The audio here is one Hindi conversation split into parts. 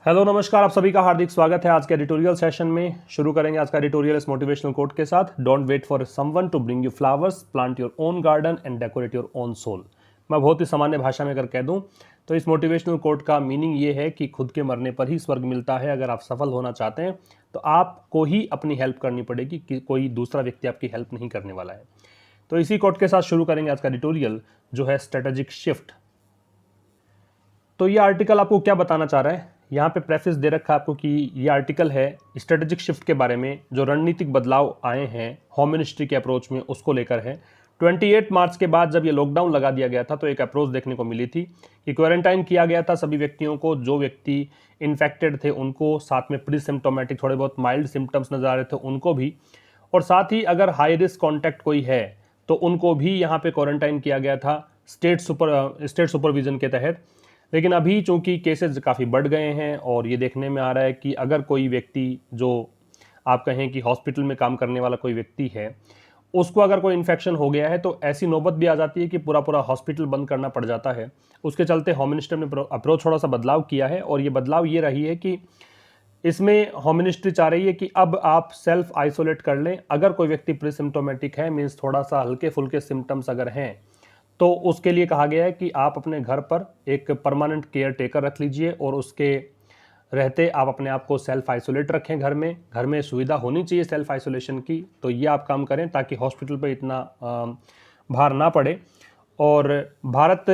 हेलो नमस्कार, आप सभी का हार्दिक स्वागत है आज के एडिटोरियल सेशन में। शुरू करेंगे आज का एडिटोरियल इस मोटिवेशनल कोट के साथ। Don't wait for someone to bring you flowers, plant your own garden and decorate your own soul. मैं बहुत ही सामान्य भाषा में अगर कह दूं तो इस मोटिवेशनल कोट का मीनिंग ये है कि खुद के मरने पर ही स्वर्ग मिलता है। अगर आप सफल होना चाहते हैं तो आपको ही अपनी हेल्प करनी पड़ेगी, कि कोई दूसरा व्यक्ति आपकी हेल्प नहीं करने वाला है। तो इसी कोट के साथ शुरू करेंगे आज का एडिटोरियल, जो है स्ट्रेटेजिक शिफ्ट। तो ये आर्टिकल आपको क्या बताना चाह रहा है, यहाँ पे प्रेफिस दे रखा है आपको कि ये आर्टिकल है स्ट्रेटेजिक शिफ्ट के बारे में, जो रणनीतिक बदलाव आए हैं होम मिनिस्ट्री के अप्रोच में उसको लेकर है। 28 मार्च के बाद जब ये लॉकडाउन लगा दिया गया था तो एक अप्रोच देखने को मिली थी कि क्वारंटाइन किया गया था सभी व्यक्तियों को, जो व्यक्ति इन्फेक्टेड थे उनको, साथ में प्री सिम्टोमेटिक थोड़े बहुत माइल्ड सिम्टम्स नजर आ रहे थे उनको भी, और साथ ही अगर हाई रिस्क कॉन्टैक्ट कोई है तो उनको भी यहाँ पे क्वारंटाइन किया गया था स्टेट सुपरविजन के तहत। लेकिन अभी चूंकि केसेस काफ़ी बढ़ गए हैं और ये देखने में आ रहा है कि अगर कोई व्यक्ति, जो आप कहें कि हॉस्पिटल में काम करने वाला कोई व्यक्ति है, उसको अगर कोई इन्फेक्शन हो गया है तो ऐसी नौबत भी आ जाती है कि पूरा पूरा हॉस्पिटल बंद करना पड़ जाता है। उसके चलते होम मिनिस्टर ने अप्रोच थोड़ा सा बदलाव किया है, और ये बदलाव ये रही है कि इसमें होम मिनिस्ट्री चाह रही है कि अब आप सेल्फ आइसोलेट कर लें। अगर कोई व्यक्ति प्रीसिम्टोमेटिक है, मीन्स थोड़ा सा हल्के फुल्के सिम्टम्स अगर हैं, तो उसके लिए कहा गया है कि आप अपने घर पर एक परमानेंट केयर टेकर रख लीजिए और उसके रहते आप अपने आप को सेल्फ आइसोलेट रखें। घर में सुविधा होनी चाहिए सेल्फ आइसोलेशन की, तो ये आप काम करें ताकि हॉस्पिटल पे इतना भार ना पड़े। और भारत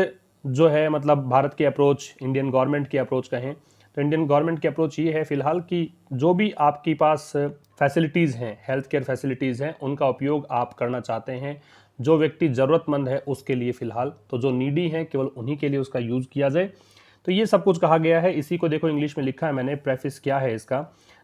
जो है, मतलब भारत की अप्रोच, इंडियन गवर्नमेंट की अप्रोच कहें तो इंडियन गवर्नमेंट की अप्रोच ये है फिलहाल कि जो भी आपके पास फैसिलिटीज़ हैं, हेल्थ केयर फैसिलिटीज़ हैं, उनका उपयोग आप करना चाहते हैं। जो व्यक्ति ज़रूरतमंद है उसके लिए फ़िलहाल, तो जो नीडी है केवल उन्हीं के लिए उसका यूज़ किया जाए। तो ये सब कुछ कहा गया है। इसी को देखो इंग्लिश में लिखा है मैंने, प्रेफिस क्या है इसका।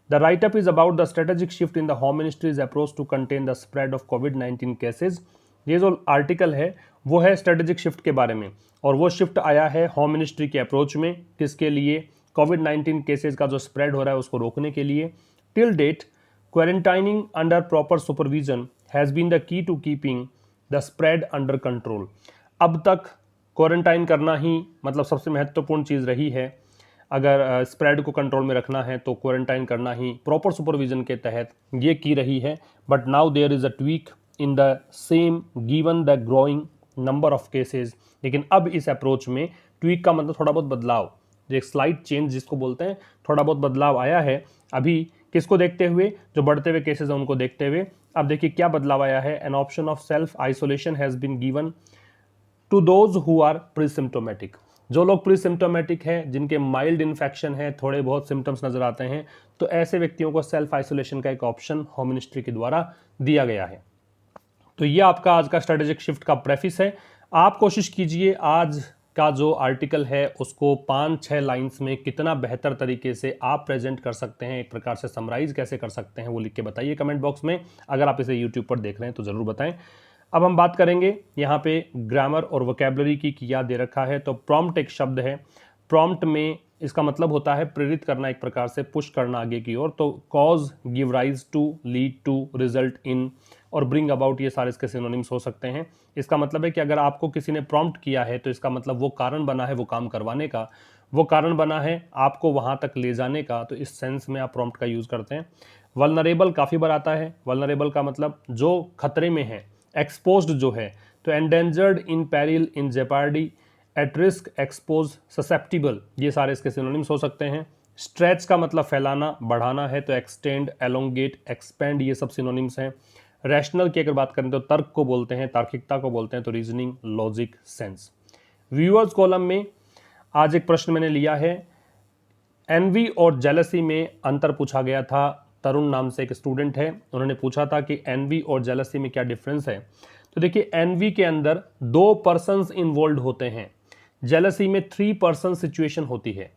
The writeup is about the strategic shift in the home ministry's approach to contain the spread of कोविड-19 केसेज। ये जो आर्टिकल है वो है स्ट्रेटेजिक शिफ्ट के बारे में, और वो शिफ्ट आया है होम मिनिस्ट्री के अप्रोच में। किसके लिए? कोविड-19 केसेज का जो स्प्रेड हो रहा है उसको रोकने के लिए। Till date quarantining under proper supervision has been the key to keeping the spread under control. अब तक क्वारंटाइन करना ही मतलब सबसे महत्वपूर्ण चीज़ रही है। अगर स्प्रेड को कंट्रोल में रखना है तो क्वारंटाइन करना ही प्रॉपर सुपरविजन के तहत ये की रही है। But now there is a tweak in the same given the growing number of cases. लेकिन अब इस अप्रोच में ट्वीक का मतलब थोड़ा बहुत बदलाव, जो एक स्लाइट चेंज जिसको बोलते हैं, थोड़ा बहुत बदलाव आया है। अभी किसको देखते हुए? जो बढ़ते हुए केसेज हैं उनको देखते हुए। अब देखिए क्या बदलाव आया है। An option of self isolation has been given to those who are presymptomatic. जो लोग प्रीसिम्टोमेटिक हैं, जिनके माइल्ड इन्फेक्शन है, थोड़े बहुत सिम्टम्स नजर आते हैं, तो ऐसे व्यक्तियों को सेल्फ आइसोलेशन का एक ऑप्शन होम मिनिस्ट्री के द्वारा दिया गया है। तो ये आपका आज का स्ट्रेटेजिक शिफ्ट का प्रेफिस है। आप कोशिश कीजिए आज का जो आर्टिकल है उसको 5-6 लाइंस में कितना बेहतर तरीके से आप प्रेजेंट कर सकते हैं, एक प्रकार से समराइज कैसे कर सकते हैं, वो लिख के बताइए कमेंट बॉक्स में। अगर आप इसे यूट्यूब पर देख रहे हैं तो ज़रूर बताएं। अब हम बात करेंगे यहाँ पे ग्रामर और वोकैबुलरी की क्या दे रखा है। तो प्रॉम्प्ट एक शब्द है। प्रॉम्प्ट में इसका मतलब होता है प्रेरित करना, एक प्रकार से पुश करना आगे की ओर। तो cause, give rise to, lead to, result in और ब्रिंग अबाउट, ये सारे इसके सिनोनिम्स हो सकते हैं। इसका मतलब है कि अगर आपको किसी ने प्रॉम्प्ट किया है तो इसका मतलब वो कारण बना है वो काम करवाने का, वो कारण बना है आपको वहाँ तक ले जाने का। तो इस सेंस में आप प्रॉम्प्ट का यूज़ करते हैं। वल्नरेबल काफ़ी बार आता है। वल्नरेबल का मतलब जो खतरे में है, एक्सपोज्ड जो है। तो endangered, in peril, in jeopardy, at risk, expose, susceptible, ये सारे इसके सिनोनिम्स हो सकते हैं। स्ट्रेच का मतलब फैलाना, बढ़ाना है, तो एक्सटेंड, एलोंगेट, एक्सपेंड, ये सब सिनोनिम्स हैं। रैशनल की अगर बात करें तो तर्क को बोलते हैं, तार्किकता को बोलते हैं, तो reasoning, logic, sense. Viewers column में आज एक प्रश्न मैंने लिया है, एनवी और जेलसी में अंतर पूछा गया था। तरुण नाम से एक स्टूडेंट है, उन्होंने पूछा था कि एनवी और जेलसी में क्या डिफरेंस है। तो देखिए, एनवी के अंदर 2 पर्सन्स इन्वॉल्व होते हैं, जेलसी में 3 पर्सन सिचुएशन होती है।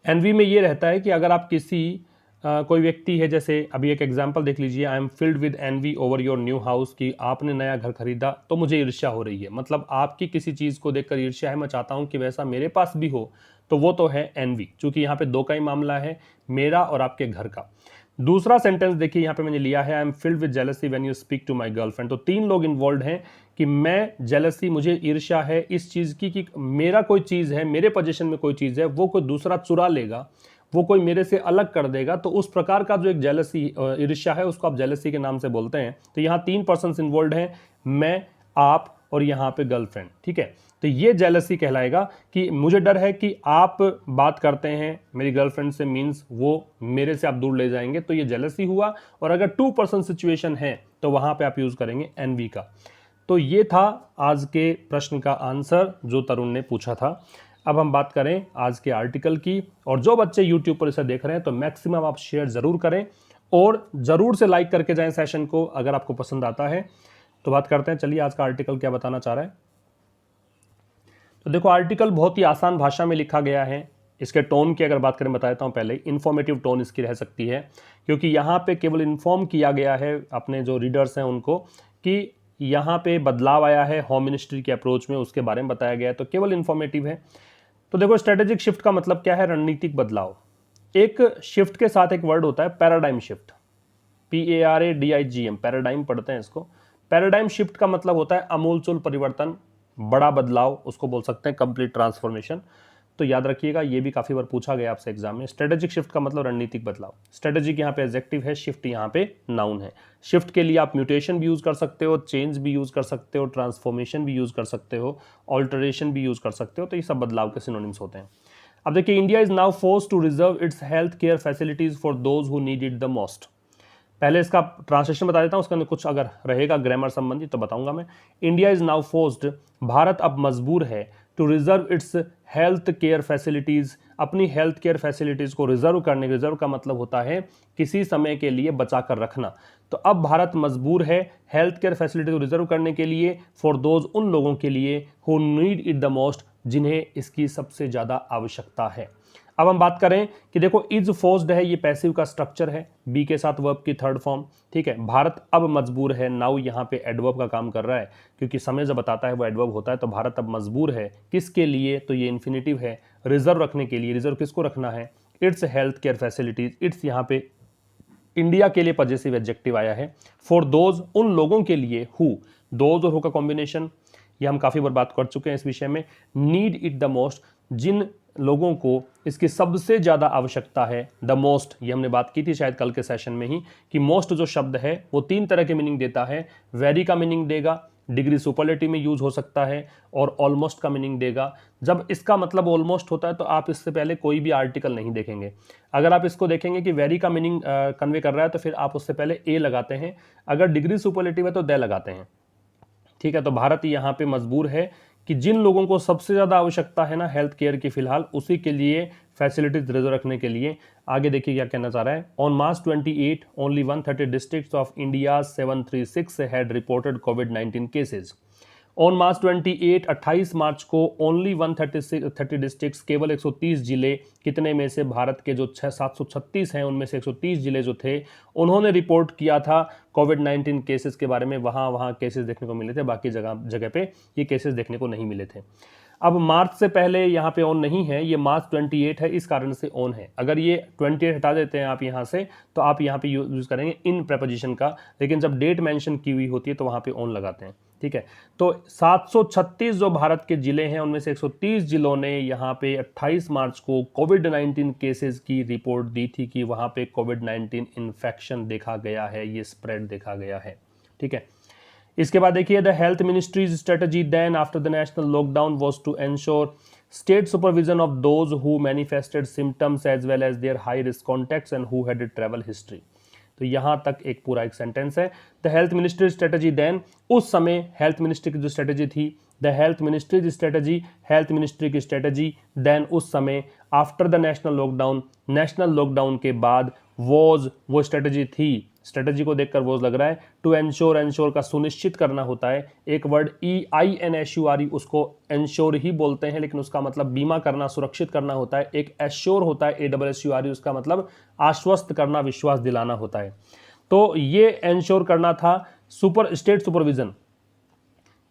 एनवी में ये रहता है कि अगर आप किसी कोई व्यक्ति है, जैसे अभी एक एग्जांपल देख लीजिए, I am filled with envy over your new house, कि आपने नया घर खरीदा तो मुझे ईर्ष्या हो रही है। मतलब आपकी किसी चीज़ को देखकर ईर्ष्या है, मैं चाहता हूं कि वैसा मेरे पास भी हो, तो वो तो है एनवी, क्योंकि यहाँ पे 2 का ही मामला है, मेरा और आपके घर का। दूसरा सेंटेंस देखिए, यहाँ पे मैंने लिया है, I am filled with jealousy when you speak to my girlfriend. तो 3 लोग इन्वॉल्व हैं कि मैं जेलसी, मुझे ईर्ष्या है इस चीज़ की कि मेरा कोई चीज़ है, मेरे पोजीशन में कोई चीज़ है, वो कोई दूसरा चुरा लेगा, वो कोई मेरे से अलग कर देगा, तो उस प्रकार का जो एक जेलसी ईर्ष्या है उसको आप जेलसी के नाम से बोलते हैं। तो यहाँ 3 पर्सन्स इन्वॉल्व हैं, मैं, आप और यहाँ पे गर्लफ्रेंड, ठीक है। तो ये जेलसी कहलाएगा कि मुझे डर है कि आप बात करते हैं मेरी गर्लफ्रेंड से, मीन्स वो मेरे से आप दूर ले जाएंगे, तो ये जेलसी हुआ। और अगर 2 पर्सन सिचुएशन है तो वहां पे आप यूज करेंगे एनवी का। तो ये था आज के प्रश्न का आंसर जो तरुण ने पूछा था। अब हम बात करें आज के आर्टिकल की, और जो बच्चे यूट्यूब पर इसे देख रहे हैं तो मैक्सिमम आप शेयर जरूर करें और जरूर से लाइक करके जाएं सेशन को अगर आपको पसंद आता है। तो बात करते हैं, चलिए आज का आर्टिकल क्या बताना चाह रहा है। तो देखो, आर्टिकल बहुत ही आसान भाषा में लिखा गया है। इसके टोन की अगर बात करें, बता देता हूं पहले, इन्फॉर्मेटिव टोन इसकी रह सकती है, क्योंकि यहाँ पे केवल इन्फॉर्म किया गया है अपने जो रीडर्स हैं उनको कि यहाँ पे बदलाव आया है होम मिनिस्ट्री के अप्रोच में, उसके बारे में बताया गया है, तो केवल इन्फॉर्मेटिव है। तो देखो, स्ट्रेटेजिक शिफ्ट का मतलब क्या है? रणनीतिक बदलाव। एक शिफ्ट के साथ एक वर्ड होता है पैराडाइम शिफ्ट, PARADIGM, पैराडाइम पढ़ते हैं इसको। पैराडाइम शिफ्ट का मतलब होता है अमूलचूल परिवर्तन, बड़ा बदलाव, उसको बोल सकते हैं कंप्लीट ट्रांसफॉर्मेशन। तो याद रखिएगा, ये भी काफी बार पूछा गया आपसे एग्जाम में। स्ट्रेटेजिक शिफ्ट का मतलब रणनीतिक बदलाव। स्ट्रेटेजिक यहाँ पे एडजेक्टिव है, शिफ्ट यहाँ पे नाउन है। शिफ्ट के लिए आप म्यूटेशन भी यूज कर सकते हो, चेंज भी यूज कर सकते हो, ट्रांसफॉर्मेशन भी यूज कर सकते हो, ऑल्टरेशन भी यूज कर सकते हो। तो ये सब बदलाव के सिनोनिम्स होते हैं। अब देखिए, India is now forced to reserve its health care facilities for those who need it the most. पहले इसका ट्रांसलेशन बता देता हूं, उसके अंदर कुछ अगर रहेगा ग्रामर संबंधी तो बताऊंगा मैं। इंडिया इज नाउ फोर्स्ड, भारत अब मजबूर है, to reserve its health care facilities, अपनी हेल्थ केयर फैसिलिटीज को रिजर्व करने। रिजर्व का मतलब होता है किसी समय के लिए बचा कर रखना। तो अब भारत मजबूर है हेल्थ केयर फैसिलिटी को रिजर्व करने के लिए, फॉर दोज, उन लोगों के लिए, who need it the most, जिन्हें इसकी सबसे ज्यादा आवश्यकता है। अब हम बात करें कि देखो, इज फोर्स्ड है, ये पैसिव का स्ट्रक्चर है, बी के साथ वर्ब की थर्ड फॉर्म, ठीक है। भारत अब मजबूर है, नाउ यहाँ पे एडवर्ब का काम कर रहा है, क्योंकि समय जब बताता है वो एडवर्ब होता है। तो भारत अब मजबूर है किसके लिए? तो ये इन्फिनिटिव है, रिजर्व रखने के लिए। रिजर्व किसको रखना है? It's health care facilities. It's यहाँ पे इंडिया के लिए पॉजिटिव एडजेक्टिव आया है। फॉर दोज, उन लोगों के लिए, हु, दोज और हु का कॉम्बिनेशन, ये हम काफी बार बात कर चुके हैं इस विषय में। नीड इट द मोस्ट, जिन लोगों को इसकी सबसे ज्यादा आवश्यकता है। द मोस्ट, ये हमने बात की थी शायद कल के सेशन में ही, कि मोस्ट जो शब्द है वो 3 तरह के मीनिंग देता है। वेरी का मीनिंग देगा, डिग्री सुपरलेटिव में यूज हो सकता है, और ऑलमोस्ट का मीनिंग देगा। जब इसका मतलब ऑलमोस्ट होता है तो आप इससे पहले कोई भी आर्टिकल नहीं देखेंगे। अगर आप इसको देखेंगे कि वेरी का मीनिंग कन्वे कर रहा है तो फिर आप उससे पहले ए लगाते हैं, अगर डिग्री सुपरलेटिव है तो द लगाते हैं, ठीक है। तो भारत यहाँ पे मजबूर है कि जिन लोगों को सबसे ज्यादा आवश्यकता है ना हेल्थ केयर की, फिलहाल उसी के लिए फैसिलिटीज रिजर्व रखने के लिए। आगे देखिए क्या कहना चाह रहा है। On March 28 only 130 districts of India 736 had reported covid cases. On March 28, 28 मार्च को ओनली 130 डिस्ट्रिक्ट्स, केवल 130 जिले, कितने में से? भारत के जो 736 हैं उनमें से 130 जिले जो थे उन्होंने रिपोर्ट किया था कोविड-19 केसेस के बारे में। वहाँ केसेस देखने को मिले थे, बाकी जगह पे ये केसेस देखने को नहीं मिले थे। अब मार्च से पहले यहाँ पे ऑन नहीं है, ये मार्च 28 है, इस कारण से ऑन है। अगर ये 28 हटा देते हैं आप यहाँ से तो आप यहाँ पे यूज करेंगे इन प्रेपोजिशन का, लेकिन जब डेट मेंशन की हुई होती है तो वहाँ पे ऑन लगाते हैं, ठीक है। तो 736 जो भारत के जिले हैं उनमें से 130 जिलों ने यहाँ पे 28 मार्च को कोविड-19 केसेस की रिपोर्ट दी थी कि वहाँ पे कोविड-19 इन्फेक्शन देखा गया है, ये स्प्रेड देखा गया है, ठीक है। इसके बाद देखिए, the health ministry's strategy then after the national lockdown was to ensure state supervision of those who manifested symptoms as well as their high risk contacts and who had travel history. तो यहां तक एक पूरा एक सेंटेंस है। The health ministry strategy then, उस समय हेल्थ मिनिस्ट्री की जो स्ट्रेटजी थी, the health ministry strategy, health ministry की स्ट्रेटजी, देन उस समय, after the national lockdown, national lockdown के बाद, वॉज, वो स्ट्रेटजी थी, स्ट्रेटजी को देखकर वॉज लग रहा है, टू एंश्योर, एंश्योर का सुनिश्चित करना होता है। एक वर्ड EINSURE, उसको एंश्योर ही बोलते हैं लेकिन उसका मतलब बीमा करना, सुरक्षित करना होता है। एक एश्योर होता है ASSURE, उसका मतलब आश्वस्त करना, विश्वास दिलाना होता है। तो ये एंश्योर करना था स्टेट सुपरविजन,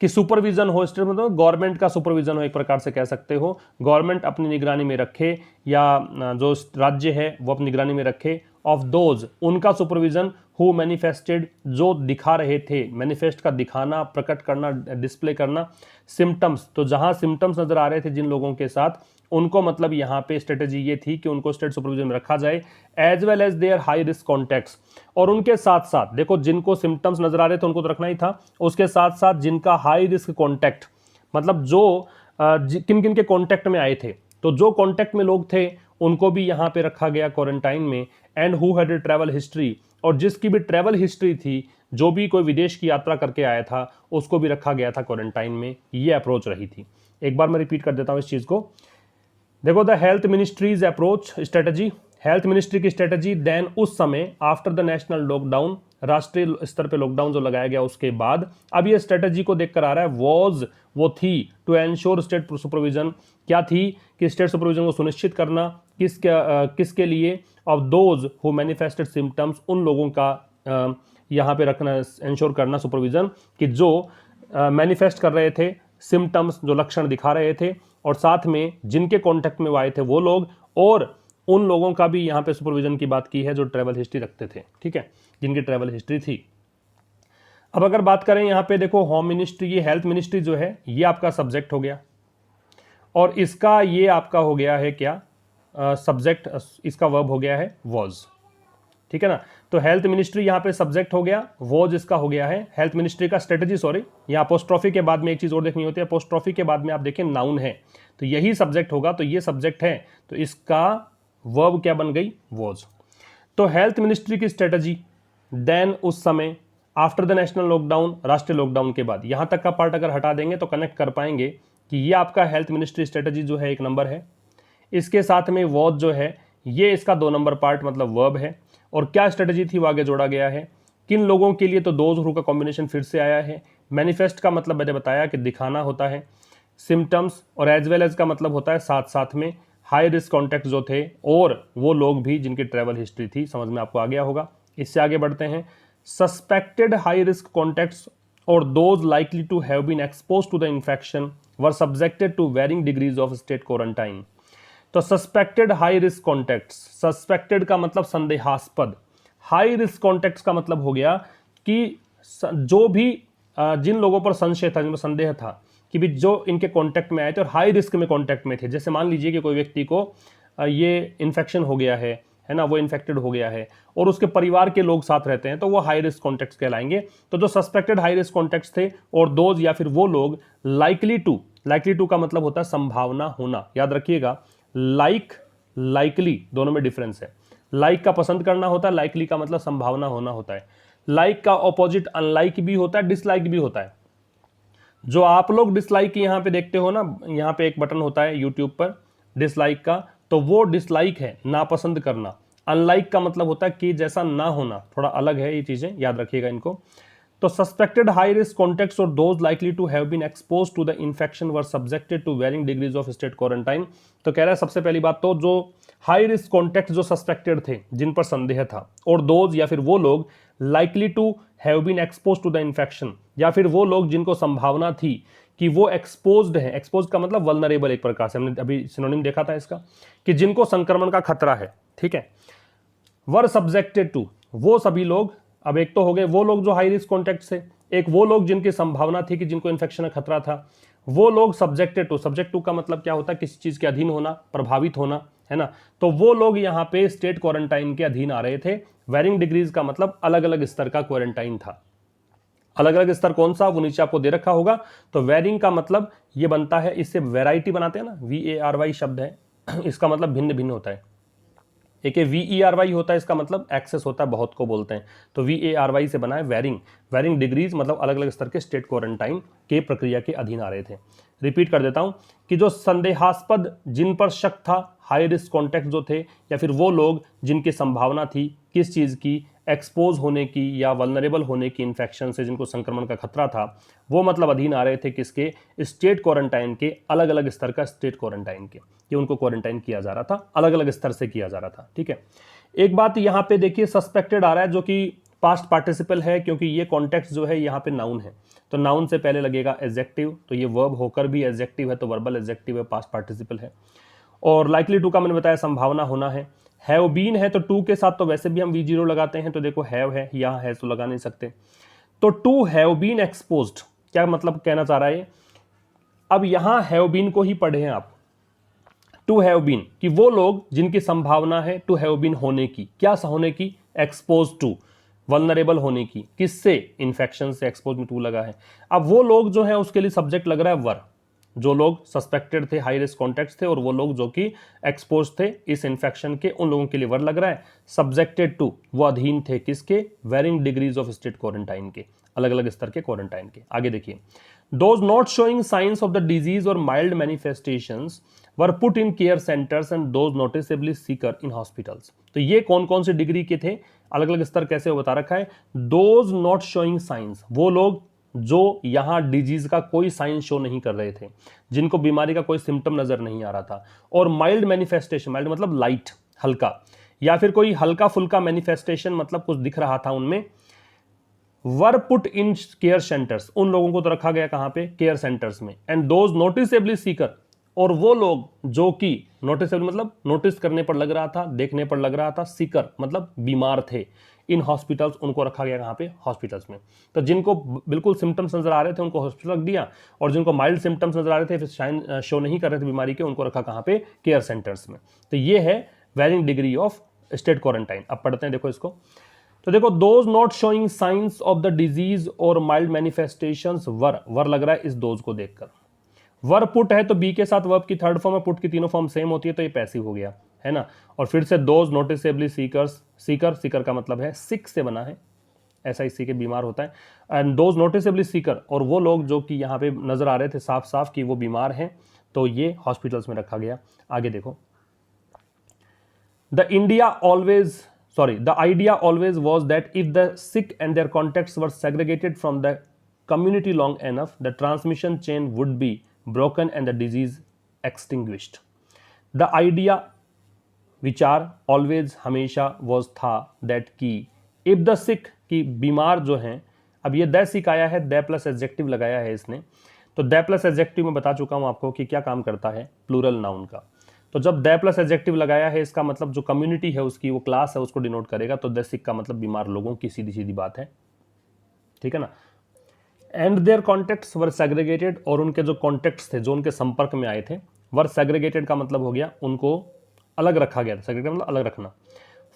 कि सुपरविजन हो, स्टेट मतलब गवर्नमेंट का सुपरविजन हो, एक प्रकार से कह सकते हो। गवर्नमेंट अपनी निगरानी में रखे, या जो राज्य है वो अपनी निगरानी में रखे, ऑफ दोज, उनका सुपरविजन, हु मैनिफेस्टेड, जो दिखा रहे थे, मैनिफेस्ट का दिखाना, प्रकट करना, डिस्प्ले करना, सिम्टम्स, तो जहां सिम्टम्स नजर आ रहे थे जिन लोगों के साथ, उनको मतलब यहाँ पे स्ट्रेटेजी ये थी कि उनको स्टेट सुपरविजन में रखा जाए, as well as their high risk contacts, और उनके साथ साथ देखो जिनको सिम्टम्स नजर आ रहे थे उनको तो रखना ही था, उसके साथ साथ जिनका हाई रिस्क कॉन्टैक्ट, मतलब जो किन किन के कॉन्टैक्ट में आए थे, तो जो कॉन्टैक्ट में लोग थे उनको भी यहाँ पे रखा गया क्वारंटाइन में, and who had travel history, और जिसकी भी ट्रैवल हिस्ट्री थी, जो भी कोई विदेश की यात्रा करके आया था उसको भी रखा गया था क्वारंटाइन में। ये अप्रोच रही थी। एक बार मैं रिपीट कर देता हूँ इस चीज़ को। देखो, the health ministries approach strategy, health ministry की स्ट्रेटजी देन उस समय आफ्टर द नेशनल लॉकडाउन, राष्ट्रीय स्तर पे लॉकडाउन जो लगाया गया उसके बाद, अब ये स्ट्रेटजी को देखकर आ रहा है, वॉज, वो थी, टू एंश्योर स्टेट सुपरविजन, क्या थी कि स्टेट सुपरविजन को सुनिश्चित करना, किसके लिए, of those who manifested symptoms, उन लोगों का यहाँ पे रखना, एंश्योर करना सुपरविजन कि जो मैनिफेस्ट कर रहे थे सिम्टम्स, जो लक्षण दिखा रहे थे, और साथ में जिनके कॉन्टेक्ट में वो आए थे वो लोग, और उन लोगों का भी यहाँ पे सुपरविजन की बात की है जो ट्रैवल हिस्ट्री रखते थे, ठीक है, जिनकी ट्रैवल हिस्ट्री थी। अब अगर बात करें यहाँ पे देखो, होम मिनिस्ट्री, ये हेल्थ मिनिस्ट्री जो है ये आपका सब्जेक्ट हो गया, और इसका ये आपका हो गया है क्या, सब्जेक्ट, इसका वर्ब हो गया है वॉज, ठीक है ना। तो हेल्थ मिनिस्ट्री यहाँ पे सब्जेक्ट हो गया, वॉज इसका हो गया है। हेल्थ मिनिस्ट्री का स्ट्रेटजी, सॉरी, यहाँ अपोस्ट्रोफी के बाद में एक चीज और देखनी होती है, अपोस्ट्रोफी के बाद में आप देखें नाउन है, तो यही सब्जेक्ट होगा, तो ये सब्जेक्ट है, तो इसका वर्ब क्या बन गई, वॉज। तो हेल्थ मिनिस्ट्री की स्ट्रेटजी देन उस समय आफ्टर द नेशनल लॉकडाउन, राष्ट्रीय लॉकडाउन के बाद, यहां तक का पार्ट अगर हटा देंगे तो कनेक्ट कर पाएंगे कि ये आपका हेल्थ मिनिस्ट्री स्ट्रेटजी जो है 1 नंबर है, इसके साथ में वॉज जो है ये इसका 2 नंबर पार्ट मतलब वर्ब है, और क्या स्ट्रेटजी थी वो आगे जोड़ा गया है, किन लोगों के लिए, तो दोज हु का कॉम्बिनेशन फिर से आया है, मैनिफेस्ट का मतलब मैंने बताया कि दिखाना होता है, सिम्टम्स और एज वेल एज का मतलब होता है साथ साथ में, हाई रिस्क कॉन्टैक्ट जो थे और वो लोग भी जिनकी ट्रैवल हिस्ट्री थी, समझ में आपको आ गया होगा। इससे आगे बढ़ते हैं, सस्पेक्टेड हाई रिस्क कॉन्टैक्ट्स और those likely to have been expose to the infection were subjected to varying degrees of state quarantine. तो suspected high risk contacts, suspected का मतलब संदेहास्पद, हाई रिस्क कॉन्टैक्ट्स का मतलब हो गया कि जो भी जिन लोगों पर संशय था, जिन पर संदेह था कि भी जो इनके कांटेक्ट में आए थे और हाई रिस्क में कांटेक्ट में थे, जैसे मान लीजिए कि कोई व्यक्ति को ये इन्फेक्शन हो गया है ना, वो इन्फेक्टेड हो गया है और उसके परिवार के लोग साथ रहते हैं, तो वो हाई रिस्क कॉन्टेक्ट्स कहलाएंगे। तो जो सस्पेक्टेड हाई रिस्क कॉन्टेक्ट्स थे और दोज या फिर वो लोग लाइकली टू का मतलब होता है संभावना होना, याद रखिएगा, लाइकली दोनों में डिफरेंस है। लाइक का पसंद करना होता है, लाइकली का मतलब संभावना होना होता है। लाइक का ऑपोजिट अनलाइक भी होता है, डिसलाइक भी होता है। जो आप लोग डिसलाइक यहाँ पे देखते हो ना, यहाँ पे एक बटन होता है यूट्यूब पर डिसलाइक का, तो वो डिसलाइक है, नापसंद करना। अनलाइक का मतलब होता है कि जैसा ना होना, थोड़ा अलग है ये चीजें, याद रखिएगा इनको। तो सस्पेक्टेड हाई रिस्क कॉन्टेक्ट्स और those likely to have been expose to the infection were subjected to varying degrees of state quarantine. तो कह रहा है सबसे पहली बात तो जो हाई रिस्क कॉन्टेक्ट्स जो सस्पेक्टेड थे, जिन पर संदेह था, और दोज या फिर वो लोग likely to have been expose to the infection, या फिर वो लोग जिनको संभावना थी कि वो एक्सपोज्ड है। एक्सपोज का मतलब वल्नरेबल, एक प्रकार से हमने अभी सिनोनिम देखा था इसका, कि जिनको संक्रमण का खतरा है, ठीक है। वर सब्जेक्टेड टू, वो सभी लोग, अब एक तो हो गए वो लोग जो हाई रिस्क कॉन्टेक्ट से, एक वो लोग जिनकी संभावना थी कि जिनको इन्फेक्शन का खतरा था, वो लोग सब्जेक्टेड टू, सब्जेक्ट टू का मतलब क्या होता है, किसी चीज के अधीन होना, प्रभावित होना, है ना। तो वो लोग यहाँ पे स्टेट क्वारंटाइन के अधीन आ रहे थे। वेरिंग डिग्रीज का मतलब अलग अलग स्तर का क्वारंटाइन था। अलग अलग स्तर कौन सा, वो नीचे आपको दे रखा होगा। तो वेरिंग का मतलब ये बनता है, इससे वैरायटी बनाते हैं ना, VARY शब्द है, इसका मतलब भिन्न भिन्न होता है। एक VERY होता है, इसका मतलब एक्सेस होता है, बहुत को बोलते हैं। तो VARY से बना है वेरिंग। वेरिंग डिग्रीज मतलब अलग अलग स्तर के स्टेट क्वारंटाइन के प्रक्रिया के अधीन आ रहे थे। रिपीट कर देता हूं कि जो संदेहास्पद, जिन पर शक था, हाई रिस्क कॉन्टैक्ट जो थे, या फिर वो लोग जिनकी संभावना थी किस चीज़ की, एक्सपोज होने की या वल्नरेबल होने की इन्फेक्शन से, जिनको संक्रमण का खतरा था, वो मतलब अधीन आ रहे थे किसके, स्टेट क्वारंटाइन के, अलग अलग स्तर का स्टेट क्वारंटाइन के, कि उनको क्वारंटाइन किया जा रहा था, अलग अलग स्तर से किया जा रहा था, ठीक है। एक बात यहाँ पे देखिए, सस्पेक्टेड आ रहा है जो कि पास्ट पार्टिसिपल है, क्योंकि ये कॉन्टेक्स्ट जो है यहाँ पे नाउन है, तो नाउन से पहले लगेगा एडजेक्टिव, तो ये वर्ब होकर भी एडजेक्टिव है, तो वर्बल एडजेक्टिव है, पास्ट पार्टिसिपल है। और लाइकली टू का मैंने बताया संभावना होना है। हैव बीन है तो टू के साथ तो वैसे भी हम V0 लगाते हैं, तो देखो हैव है, यहाँ है तो लगा नहीं सकते। तो टू हैव बीन एक्सपोज्ड, क्या मतलब कहना चाह रहा है? अब यहां हैव बीन को ही पढ़े हैं आप, टू हैव बीन, कि वो लोग जिनकी संभावना है टू हैव बीन होने की, क्या होने की? एक्सपोज टू, वल्नरेबल होने की, किससे? इन्फेक्शन से, एक्सपोज में टू लगा है। अब वो लोग जो है उसके लिए सब्जेक्ट लग रहा है वर, जो लोग सस्पेक्टेड थे, हाई रिस्क कॉन्टेक्ट्स थे, और वो लोग जो कि एक्सपोज थे इस इन्फेक्शन के, उन लोगों के लिए वर लग रहा है। सब्जेक्टेड टू, वो अधीन थे किसके? Varying degrees of state quarantine के, अलग अलग स्तर के क्वारंटाइन के। आगे देखिए, those not showing signs of the disease और mild manifestations were put in care centres and those noticeably sicker in hospitals. तो ये कौन कौन से डिग्री के थे, अलग अलग स्तर कैसे वो बता रखा है। दोज नॉट शोइंग साइंस, वो लोग जो यहां डिजीज का कोई साइन शो नहीं कर रहे थे, जिनको बीमारी का कोई सिम्टम नजर नहीं आ रहा था, और माइल्ड मैनिफेस्टेशन, माइल्ड मतलब लाइट, हल्का, या फिर कोई हल्का फुल्का मैनिफेस्टेशन मतलब कुछ दिख रहा था उनमें, वर पुट इन केयर सेंटर्स, उन लोगों को तो रखा गया कहां पे? केयर सेंटर्स में। एंड दोज नोटिसेबली सीकर, और वो लोग जो कि नोटिसेबल मतलब नोटिस करने पर लग रहा था, देखने पर लग रहा था, सीकर मतलब बीमार थे, इन हॉस्पिटल्स, उनको रखा गया कहां पे? हॉस्पिटल्स में। तो जिनको बिल्कुल सिम्टम्स नजर आ रहे थे उनको हॉस्पिटल रख दिया, और जिनको माइल्ड सिम्टम्स नजर आ रहे थे, फिर साइन शो नहीं कर रहे थे बीमारी के, उनको रखा कहां पे? केयर सेंटर्स में। तो ये है varying degree of state quarantine. अब पढ़ते हैं, देखो इसको। तो देखो, those not showing signs of the disease और माइल्ड मैनिफेस्टेशंस, वर लग रहा है इस दोज को देखकर। वर पुट है तो बी के साथ वर्ब की थर्ड फॉर्म है, पुट की तीनों फॉर्म सेम होती है, तो ये पैसिव हो गया, है ना। और फिर से दोज नोटिसेबली सीकर्स, सीकर का मतलब है सिक से बना है, ऐसा इसी के बीमार होता है। एंड दोज नोटिसेबली सीकर, और वो लोग जो कि यहाँ पे नजर आ रहे थे साफ साफ कि वो बीमार हैं, तो ये हॉस्पिटल्स में रखा गया। आगे देखो, the idea always was that if the sick and their contacts were segregated from the community long enough, the transmission chain would be broken and the disease extinguished. The idea, विचार, always हमेशा, was था, that कि if the sick, कि बीमार जो हैं, अब ये द सिक आया है, द प्लस एडजेक्टिव लगाया है इसने, तो द प्लस एडजेक्टिव में बता चुका हूं आपको कि क्या काम करता है, प्लूरल नाउन का। तो जब द प्लस एडजेक्टिव लगाया है, इसका मतलब जो कम्युनिटी है उसकी, वो क्लास है, उसको डिनोट करेगा, तो द सिक का मतलब बीमार लोगों की, सीधी सीधी बात है, ठीक है ना। And their contacts were segregated, और उनके जो कॉन्टेक्ट्स थे, जो उनके संपर्क में आए थे, वर सेग्रीगेटेड का मतलब हो गया उनको अलग रखा गया था, सेग्रीगेटेड मतलब अलग रखना।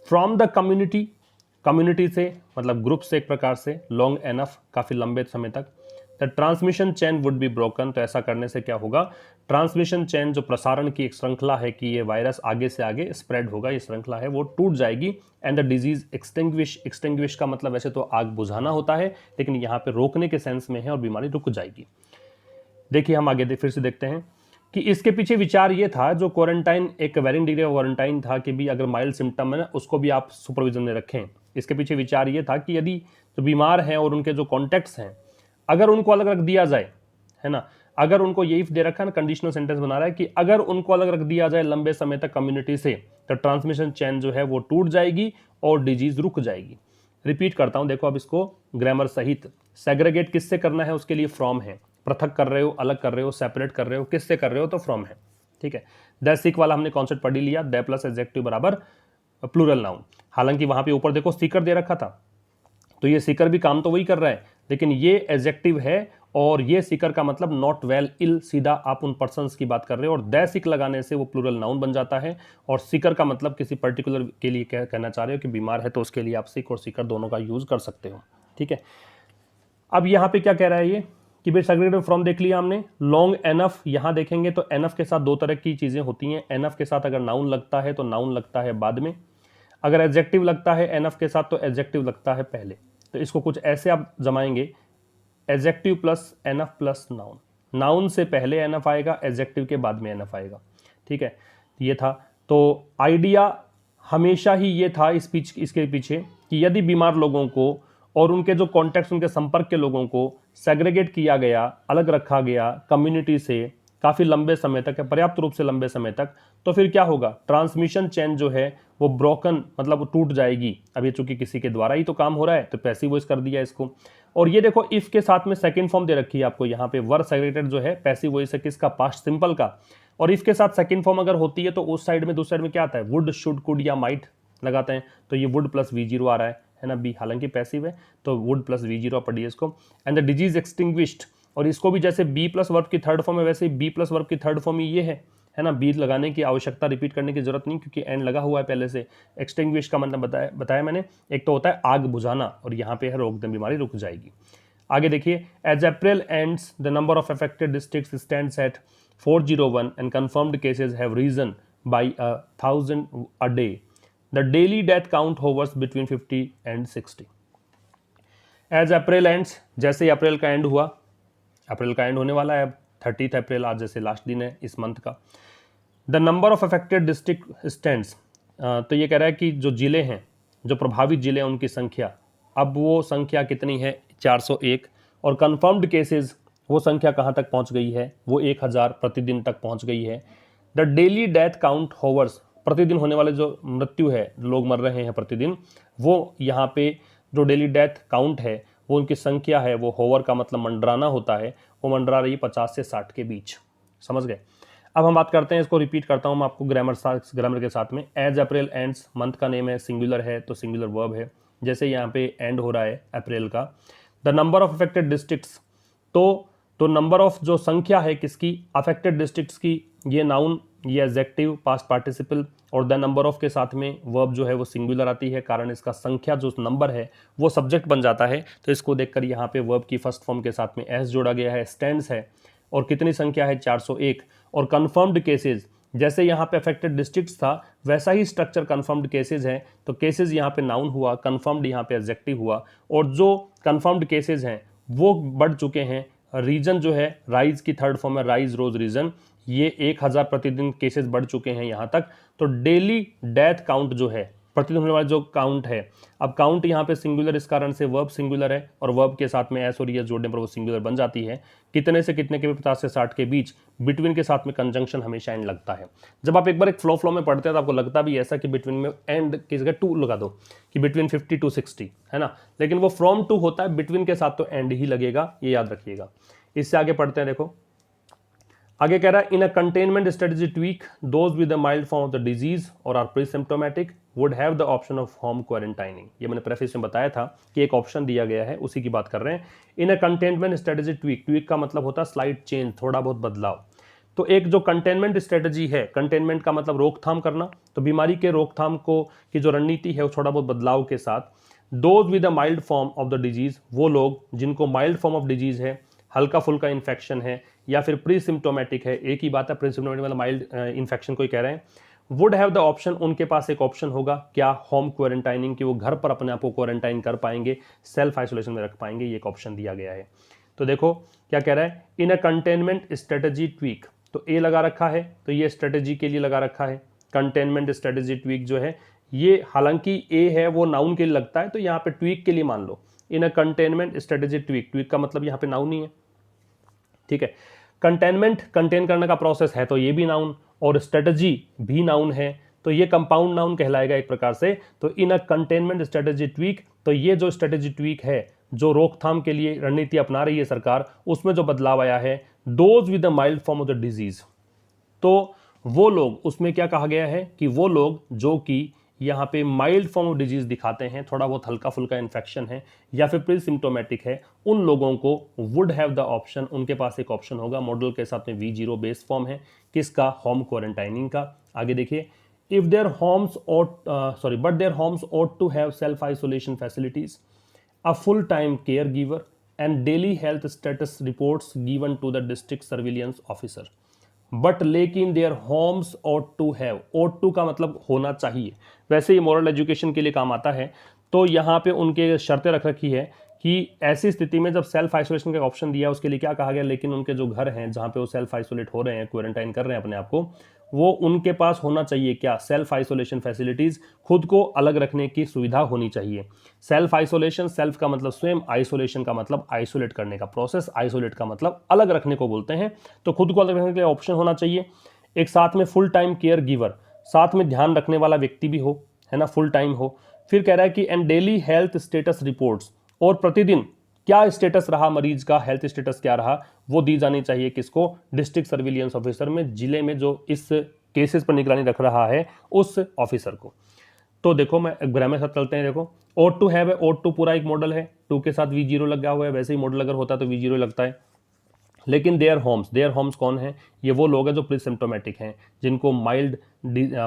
फ्रॉम द कम्युनिटी, कम्युनिटी से मतलब ग्रुप से एक प्रकार से, लॉन्ग एनफ, काफी लंबे समय तक, the transmission chain would be broken, तो ऐसा करने से क्या होगा? ट्रांसमिशन चेन, जो प्रसारण की एक श्रृंखला है कि ये वायरस आगे से आगे स्प्रेड होगा, ये श्रृंखला है वो टूट जाएगी। And the disease extinguish, extinguish का मतलब वैसे तो आग बुझाना होता है, लेकिन यहाँ पे रोकने के सेंस में है, और बीमारी रुक जाएगी। देखिए हम आगे फिर से देखते हैं कि इसके पीछे विचार ये था, जो क्वारंटाइन एक वेरिंग डिग्री ऑफ क्वारंटाइन था, कि भी अगर माइल्ड सिम्टम है ना, उसको भी आप सुपरविजन में रखें। इसके पीछे विचार ये था कि यदि जो बीमार हैं और उनके जो कॉन्टेक्ट्स हैं, अगर उनको अलग रख दिया जाए, है ना, अगर उनको यही दे रखा है ना, कंडीशनल सेंटेंस बना रहा है कि अगर उनको अलग रख दिया जाए लंबे समय तक कम्युनिटी से, तो ट्रांसमिशन चेन जो है वो टूट जाएगी और डिजीज रुक जाएगी। रिपीट करता हूं, देखो अब इसको ग्रामर सहित। सेग्रीगेट किससे करना है, उसके लिए फ्रॉम है, पृथक कर रहे हो, अलग कर रहे हो, सेपरेट कर रहे हो, किससे कर रहे हो, तो फ्रॉम है, ठीक है। द सिक वाला हमने कॉन्सेप्ट पढ़ ही लिया, द प्लस एडजेक्टिव बराबर प्लूरल नाउन। हालांकि वहां पे ऊपर देखो सीकर दे रखा था, तो ये सीकर भी काम तो वही कर रहा है, लेकिन ये एडजेक्टिव है, और ये सीकर का मतलब नॉट वेल, इल, सीधा आप उन पर्सन्स की बात कर रहे हो, और द सिक लगाने से वो प्लूरल नाउन बन जाता है, और सीकर का मतलब किसी पर्टिकुलर के लिए कहना चाह रहे हो कि बीमार है, तो उसके लिए आप सिक और सीकर दोनों का यूज कर सकते हो, ठीक है। अब यहाँ पे क्या कह रहा है ये कि भाई सेग्रीगेटेड फ्रॉम देख लिया हमने। लॉन्ग एनफ, यहां देखेंगे तो एनफ के साथ दो तरह की चीजें होती हैं। एनफ के साथ अगर नाउन लगता है तो नाउन लगता है बाद में, अगर एडजेक्टिव लगता है एनफ के साथ तो एडजेक्टिव लगता है पहले। तो इसको कुछ ऐसे आप जमाएंगे, adjective plus enough plus noun, noun से पहले एनफ आएगा, एडजेक्टिव के बाद में एनफ आएगा, ठीक है। ये था, तो आइडिया हमेशा ही ये था इसके पीछे कि यदि बीमार लोगों को और उनके जो कॉन्टेक्ट, उनके संपर्क के लोगों को सेग्रीगेट किया गया, अलग रखा गया कम्युनिटी से काफ़ी लंबे समय तक, पर्याप्त रूप से लंबे समय तक, तो फिर क्या होगा? ट्रांसमिशन चेन जो है वो ब्रोकन मतलब टूट जाएगी। अब ये चूंकि किसी के द्वारा ही तो काम हो रहा है, तो पैसिव वॉइस कर दिया इसको। और ये देखो इफ के साथ में सेकंड फॉर्म दे रखी है आपको यहाँ पे, वर सेग्रीगेटेड जो है पैसिव वॉइस है किसका? पास्ट सिंपल का। और इफ के साथ सेकंड फॉर्म अगर होती है तो उस साइड में दूसरी साइड में क्या आता है, वुड, शुड, कुड या माइट लगाते हैं, तो ये वुड प्लस V0 आ रहा है ना, बी, हालांकि पैसिव है तो वुड प्लस V0 पढ़िए इसको। एंड द डिजीज एक्सटिंग्विश्ड, और इसको भी जैसे बी प्लस वर्ब की थर्ड फॉर्म है वैसे बी प्लस वर्ब की थर्ड फॉर्म ये है ना, बी लगाने की आवश्यकता, रिपीट करने की जरूरत नहीं क्योंकि एंड लगा हुआ है पहले से। एक्सटिंग्विश का मतलब बताया मैंने, एक तो होता है आग बुझाना और यहाँ पे है रोक दे, बीमारी रुक जाएगी। आगे देखिए, as April ends the number of affected districts stands at 401 and confirmed cases have risen by 1000 a day. The daily death count hovers between 50 and 60। As April ends, जैसे ही अप्रैल का एंड हुआ, अप्रैल का एंड होने वाला है अब 30 अप्रैल, आज जैसे लास्ट दिन है इस मंथ का। The number of affected district stands, तो ये कह रहा है कि जो जिले हैं, जो प्रभावित जिले हैं उनकी संख्या, अब वो संख्या कितनी है, 401, और कंफर्म्ड केसेस वो संख्या कहाँ तक पहुँच गई है, वो 1000 प्रतिदिन तक पहुँच गई है। The daily death count hovers, प्रतिदिन होने वाले जो मृत्यु है, लोग मर रहे हैं प्रतिदिन, वो यहाँ पे जो डेली डेथ काउंट है वो उनकी संख्या है, वो होवर का मतलब मंडराना होता है, वो मंडरा रही 50 से 60 के बीच। समझ गए। अब हम बात करते हैं, इसको रिपीट करता हूँ मैं आपको ग्रामर के साथ में। एज अप्रैल एंड्स, मंथ का नेम है, सिंगुलर है तो सिंगुलर वर्ब है, जैसे यहाँ पे एंड हो रहा है अप्रैल का। The number of affected districts, तो नंबर ऑफ जो संख्या है किसकी, अफेक्टेड डिस्ट्रिक्ट्स की, ये नाउन, ये एडजेक्टिव पास्ट पार्टिसिपल, और द नंबर ऑफ के साथ में वर्ब जो है वो सिंगुलर आती है, कारण इसका संख्या जो नंबर है वो सब्जेक्ट बन जाता है। तो इसको देखकर यहाँ पे वर्ब की फर्स्ट फॉर्म के साथ में एस जोड़ा गया है, स्टैंड्स है, और कितनी संख्या है, 401। और कंफर्म्ड केसेस, जैसे यहाँ पे अफेक्टेड डिस्ट्रिक्ट्स था वैसा ही स्ट्रक्चर कंफर्म्ड केसेस है, तो केसेस यहाँ पे नाउन हुआ, कंफर्म्ड यहाँ पे एडजेक्टिव हुआ, और जो कंफर्म्ड केसेस हैं वो बढ़ चुके हैं। रीजन जो है, राइज की थर्ड फॉर्म है, राइज रोज रीजन, ये 1000 प्रतिदिन केसेस बढ़ चुके हैं यहाँ तक। तो डेली डेथ काउंट जो है, प्रतिदिन होने वाला जो काउंट है, अब काउंट यहाँ पे सिंगुलर, इस कारण से वर्ब सिंगुलर है, और वर्ब के साथ में एस और एस जोड़ने पर वो सिंगुलर बन जाती है। कितने से कितने के, 50 से 60 के बीच, बिटवीन के साथ में कंजंक्शन हमेशा एंड लगता है। जब आप एक बार एक फ्लो में पढ़ते हैं तो आपको लगता भी ऐसा कि बिटवीन में एंड की जगह टू लगा दो, कि बिटवीन 50 to 60, है ना, लेकिन वो फ्रॉम टू होता है, बिटवीन के साथ तो एंड ही लगेगा, ये याद रखिएगा। इससे आगे पढ़ते हैं, देखो आगे कह रहा है, in a containment strategy tweak, those with the mild form of the disease और are presymptomatic would have the option of home quarantining. ये मैंने प्रेफेस में बताया था कि एक ऑप्शन दिया गया है, उसी की बात कर रहे हैं। इन a containment strategy tweak, tweak का मतलब होता है स्लाइड चेंज, थोड़ा बहुत बदलाव। तो एक जो कंटेनमेंट स्ट्रेटजी है, कंटेनमेंट का मतलब रोकथाम करना, तो बीमारी के रोकथाम को की जो रणनीति है वो थोड़ा बहुत बदलाव के साथ। Those with the mild form of the disease, वो लोग जिनको माइल्ड फॉर्म ऑफ डिजीज है, हल्का फुल्का इन्फेक्शन है, या फिर प्री सिम्प्टोमेटिक है, एक ही बात है, प्री सिम्प्टोमेटिक मतलब माइल्ड इन्फेक्शन को ही कह रहे हैं। वुड हैव द ऑप्शन, उनके पास एक ऑप्शन होगा, क्या, होम क्वारंटाइनिंग, कि वो घर पर अपने आप को क्वारंटाइन कर पाएंगे, सेल्फ आइसोलेशन में रख पाएंगे, ये एक ऑप्शन दिया गया है। तो देखो क्या कह रहा है, in a containment strategy tweak, तो ए लगा रखा है, तो ये स्ट्रेटजी के लिए लगा रखा है। कंटेनमेंट स्ट्रेटजी ट्वीक जो है, ये हालांकि ए है वो नाउन के लिए लगता है, तो यहाँ पे ट्वीक के लिए मान लो, इन a containment strategy tweak, tweak का मतलब यहाँ पे नाउन ही है, ठीक है। कंटेनमेंट, कंटेन करने का प्रोसेस है, तो ये भी नाउन, और स्ट्रेटजी भी नाउन है, तो ये कंपाउंड नाउन कहलाएगा एक प्रकार से। तो इन अ कंटेनमेंट स्ट्रेटजी ट्वीक, तो ये जो स्ट्रेटजी ट्वीक है, जो रोकथाम के लिए रणनीति अपना रही है सरकार, उसमें जो बदलाव आया है, those with the mild form of the disease, तो वो लोग, उसमें क्या कहा गया है कि वो लोग जो कि यहाँ पे माइल्ड फॉर्म ऑफ डिजीज दिखाते हैं, थोड़ा बहुत हल्का फुल्का इन्फेक्शन है या फिर प्री सिम्प्टोमेटिक है, उन लोगों को वुड हैव द ऑप्शन, उनके पास एक ऑप्शन होगा, मॉडल के साथ में V0 बेस फॉर्म है, किसका, होम क्वारंटाइनिंग का। आगे देखिए, if their homes but their homes ought to have self isolation facilities, a full time caregiver and daily health status reports given to the district surveillance officer, but लेकिन their homes ought to have, ought to का मतलब होना चाहिए, वैसे ही मॉरल एजुकेशन के लिए काम आता है। तो यहाँ पे उनके शर्तें रख रखी है कि ऐसी स्थिति में जब सेल्फ आइसोलेशन का ऑप्शन दिया, उसके लिए क्या कहा गया, लेकिन उनके जो घर हैं जहाँ पे वो सेल्फ आइसोलेट हो रहे हैं, क्वारंटाइन कर रहे हैं अपने आप को, वो उनके पास होना चाहिए क्या, सेल्फ आइसोलेशन फैसिलिटीज, खुद को अलग रखने की सुविधा होनी चाहिए। सेल्फ आइसोलेशन, सेल्फ का मतलब स्वयं, आइसोलेशन का मतलब आइसोलेट करने का प्रोसेस, आइसोलेट का मतलब अलग रखने को बोलते हैं। तो खुद को अलग रखने के लिए ऑप्शन होना चाहिए, एक साथ में फुल टाइम केयर गिवर, साथ में ध्यान रखने वाला व्यक्ति भी हो, है ना, फुल टाइम हो। फिर कह रहा है कि and daily health status reports, और प्रतिदिन क्या स्टेटस रहा मरीज का, हेल्थ स्टेटस क्या रहा, वो दी जानी चाहिए किसको, डिस्ट्रिक्ट सर्विलियंस ऑफिसर में, जिले में जो इस केसेस पर निगरानी रख रहा है उस ऑफिसर को। तो देखो मैं ग्रामर साथ चलते हैं। देखो ओट टू हैव है, ओट टू पूरा एक मॉडल है, टू के साथ V0 लगा हुआ है, वैसे ही मॉडल अगर होता तो V0 लगता है। लेकिन देयर होम्स कौन है, ये वो लोग हैं जो प्रीसिम्प्टोमेटिक हैं, जिनको माइल्ड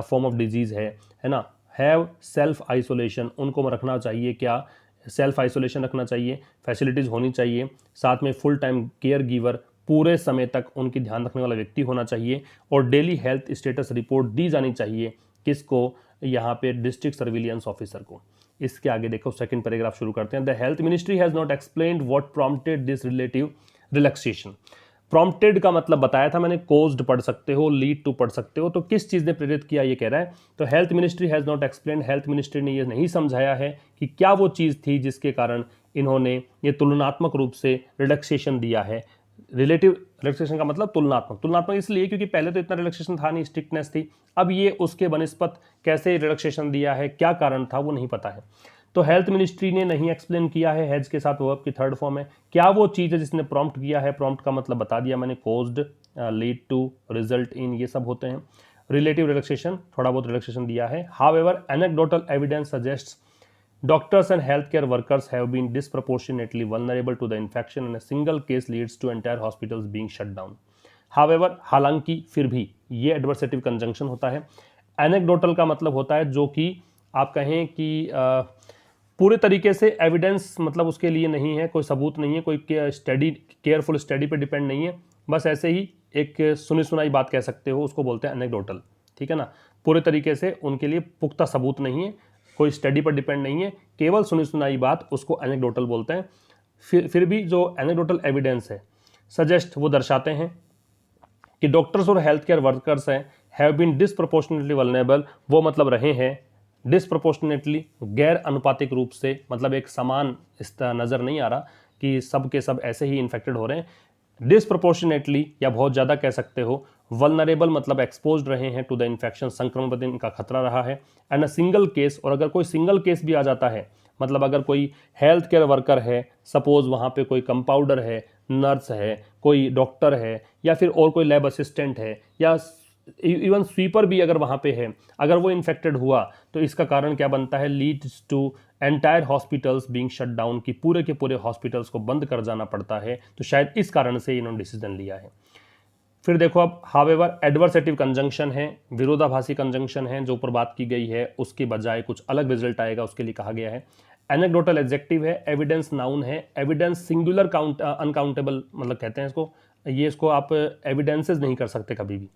फॉर्म ऑफ डिजीज है ना। हैव सेल्फ आइसोलेशन, उनको रखना चाहिए क्या, सेल्फ आइसोलेशन रखना चाहिए, फैसिलिटीज़ होनी चाहिए, साथ में फुल टाइम केयर गिवर, पूरे समय तक उनकी ध्यान रखने वाला व्यक्ति होना चाहिए, और डेली हेल्थ स्टेटस रिपोर्ट दी जानी चाहिए किसको, यहाँ पे डिस्ट्रिक्ट सर्विलियंस ऑफिसर को। इसके आगे देखो सेकंड पैराग्राफ शुरू करते हैं। The health ministry has not explained what prompted this relative relaxation. Prompted का मतलब बताया था मैंने, कोज्ड पढ़ सकते हो, लीड टू पढ़ सकते हो, तो किस चीज़ ने प्रेरित किया ये कह रहा है। तो health ministry has not explained, health ministry ने ये नहीं समझाया है कि क्या वो चीज़ थी जिसके कारण इन्होंने ये तुलनात्मक रूप से रिलैक्सेशन दिया है। रिलेटिव रिलैक्सेशन का मतलब तुलनात्मक इसलिए क्योंकि पहले तो इतना रिलैक्सेशन था नहीं, स्ट्रिक्टनेस थी, अब ये उसके बनस्पत कैसे रिलैक्सेशन दिया है, क्या कारण था वो नहीं पता है। तो हेल्थ मिनिस्ट्री ने नहीं एक्सप्लेन किया है, हैज के साथ वर्ब की थर्ड फॉर्म है, क्या वो चीज़ है जिसने प्रॉम्प्ट किया है। प्रॉम्प्ट का मतलब बता दिया मैंने, caused, lead to, result in, ये सब होते हैं। रिलेटिव रिलैक्सेशन, थोड़ा बहुत रिलैक्सेशन दिया है। However anecdotal evidence suggests doctors and healthcare workers have been disproportionately vulnerable to the infection and a single case leads to entire hospitals being shut down. However, हालांकि, फिर भी, ये एडवर्सेटिव कंजंक्शन होता है। एनेक्डोटल का मतलब होता है जो कि आप कहें कि पूरे तरीके से एविडेंस मतलब उसके लिए नहीं है, कोई सबूत नहीं है, कोई स्टडी, केयरफुल स्टडी पे डिपेंड नहीं है, बस ऐसे ही एक सुनी सुनाई बात कह सकते हो, उसको बोलते हैं एनेक्डोटल। ठीक है ना, पूरे तरीके से उनके लिए पुख्ता सबूत नहीं है, कोई स्टडी पर डिपेंड नहीं है, केवल सुनी सुनाई बात, उसको एनेक्डोटल बोलते हैं। फिर भी जो एनेक्डोटल एविडेंस है, सजेस्ट, वो दर्शाते हैं कि डॉक्टर्स और हेल्थ केयर वर्कर्स हैं, हैव बीन डिसप्रोपोर्शनेटली वल्नरेबल, वो मतलब रहे हैं डिसप्रोपोर्शनेटली, गैर अनुपातिक रूप से, मतलब एक समान इस नज़र नहीं आ रहा कि सब के सब ऐसे ही इन्फेक्टेड हो रहे हैं। डिसप्रोपोर्शनेटली या बहुत ज़्यादा कह सकते हो, वल्नरेबल मतलब एक्सपोज्ड रहे हैं टू द इन्फेक्शन, संक्रमण पर इनका खतरा रहा है। एंड अ सिंगल केस, और अगर कोई सिंगल केस भी आ जाता है, मतलब अगर कोई हेल्थ केयर वर्कर है, सपोज वहाँ पे कोई कंपाउंडर है, नर्स है, कोई डॉक्टर है, या फिर और कोई लैब असिस्टेंट है, या इवन स्वीपर भी अगर वहाँ पे है, अगर वो इन्फेक्टेड हुआ तो इसका कारण क्या बनता है, leads to entire hospitals being shut down, की पूरे के पूरे हॉस्पिटल्स को बंद कर जाना पड़ता है। तो शायद इस कारण से इन्होंने डिसीजन लिया है। फिर देखो अब हावेवर एडवर्सेटिव कंजंक्शन है, विरोधाभासी कंजंक्शन है, जो ऊपर बात की गई है उसके बजाय कुछ अलग रिजल्ट आएगा, उसके लिए कहा गया है। एनेक्डोटल एडजेक्टिव है, एविडेंस नाउन है, एविडेंस सिंगुलर अनकाउंटेबल मतलब कहते हैं इसको, ये इसको आप एविडेंसेस नहीं कर सकते कभी भी,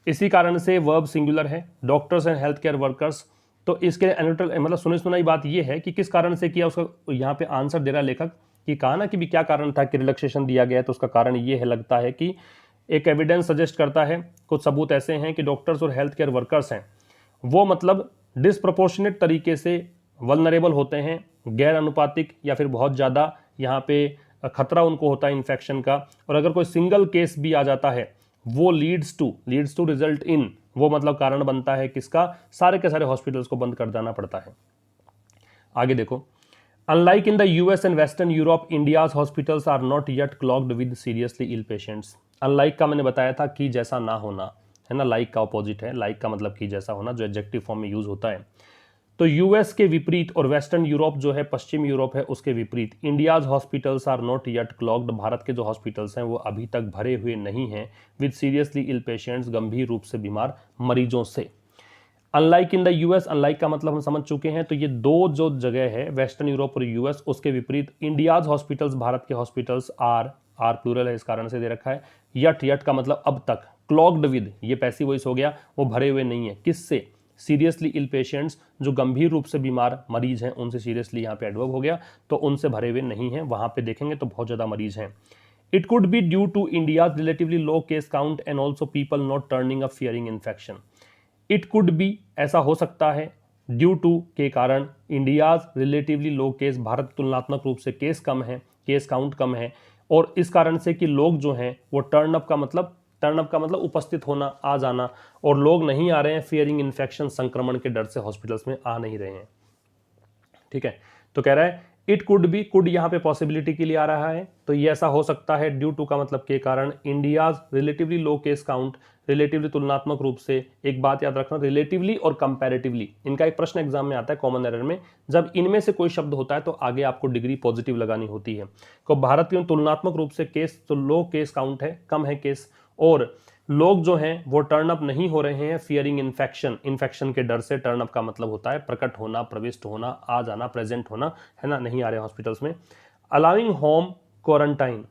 इसी कारण से वर्ब सिंगुलर है। Doctors and health care workers, तो इसके एनेक्डोटल मतलब सुनी सुनाई बात ये है कि किस कारण से किया, उसका यहाँ पे आंसर दे रहा है लेखक कि कहा ना कि भी क्या कारण था कि रिलैक्सेशन दिया गया है, तो उसका कारण ये है, लगता है कि एक एविडेंस सजेस्ट करता है, कुछ सबूत ऐसे हैं कि डॉक्टर्स और हेल्थ केयर वर्कर्स हैं वो मतलब डिसप्रोपोर्शनेट तरीके से वल्नरेबल होते हैं, गैर अनुपातिक या फिर बहुत ज़्यादा यहाँ पे खतरा उनको होता है इन्फेक्शन का। और अगर कोई सिंगल केस भी आ जाता है वो लीड्स टू रिजल्ट इन, वो मतलब कारण बनता है किसका, सारे के सारे हॉस्पिटल्स को बंद कर देना पड़ता है। आगे देखो, unlike in the US and western Europe, India's hospitals are not yet clogged with seriously ill patients. Unlike का मैंने बताया था कि जैसा ना होना है ना, लाइक का ऑपोजिट है, लाइक का मतलब कि जैसा होना, जो एडजेक्टिव फॉर्म में यूज होता है। तो यूएस के विपरीत और वेस्टर्न यूरोप जो है, पश्चिम यूरोप है, उसके विपरीत India's hospitals are not yet clogged, Bharat के जो हॉस्पिटल्स हैं वो अभी तक भरे हुए नहीं हैं विद सीरियसली इल पेशेंट्स, गंभीर रूप से बीमार मरीजों से। Unlike in the US, unlike का मतलब हम समझ चुके हैं, तो ये दो जो जगह है वेस्टर्न यूरोप और यूएस, उसके विपरीत इंडियाज हॉस्पिटल्स, भारत के हॉस्पिटल्स आर प्लूरल है इस कारण से दे रखा है। यट का मतलब अब तक, क्लॉग्ड विद ये पैसिव वॉइस हो गया, वो भरे हुए नहीं है, किससे, सीरियसली इल पेशेंट्स, जो गंभीर रूप से बीमार मरीज हैं उनसे, सीरियसली यहाँ पे एडवर्ब हो गया, तो उनसे भरे हुए नहीं हैं, वहाँ पे देखेंगे तो बहुत ज़्यादा मरीज हैं। It could be due to India's relatively low case count and also people not turning up fearing infection. It could be ऐसा हो सकता है, ड्यू टू के कारण, India's relatively low case, Bharat तुलनात्मक रूप से केस कम है, केस काउंट कम है, और इस कारण से कि लोग जो हैं वो टर्न अप का मतलब उपस्थित होना, आ जाना, और लोग नहीं आ रहे हैं फियरिंग इन्फेक्शन, संक्रमण के डर से हॉस्पिटल्स में आ नहीं रहे हैं। ठीक है, तो कह रहा है इट कुड बी, कुड यहाँ पे पॉसिबिलिटी के लिए आ रहा है, तो ये ऐसा हो सकता है ड्यू टू का मतलब के कारण India's relatively low case count, relatively तुलनात्मक रूप से, एक बात याद रखना रिलेटिवली और कंपैरेटिवली, इनका एक प्रश्न एग्जाम में आता है कॉमन एरर में, जब इनमें से कोई शब्द होता है तो आगे आपको डिग्री पॉजिटिव लगानी होती है। तो भारत की तुलनात्मक रूप से केस तो लो केस काउंट है, कम है केस, और लोग जो हैं वो टर्न अप नहीं हो रहे हैं फियरिंग इन्फेक्शन, इन्फेक्शन के डर से। टर्न अप का मतलब होता है प्रकट होना, प्रविष्ट होना, आ जाना, प्रेजेंट होना, है ना, नहीं आ रहे हॉस्पिटल्स में। Allowing home quarantine,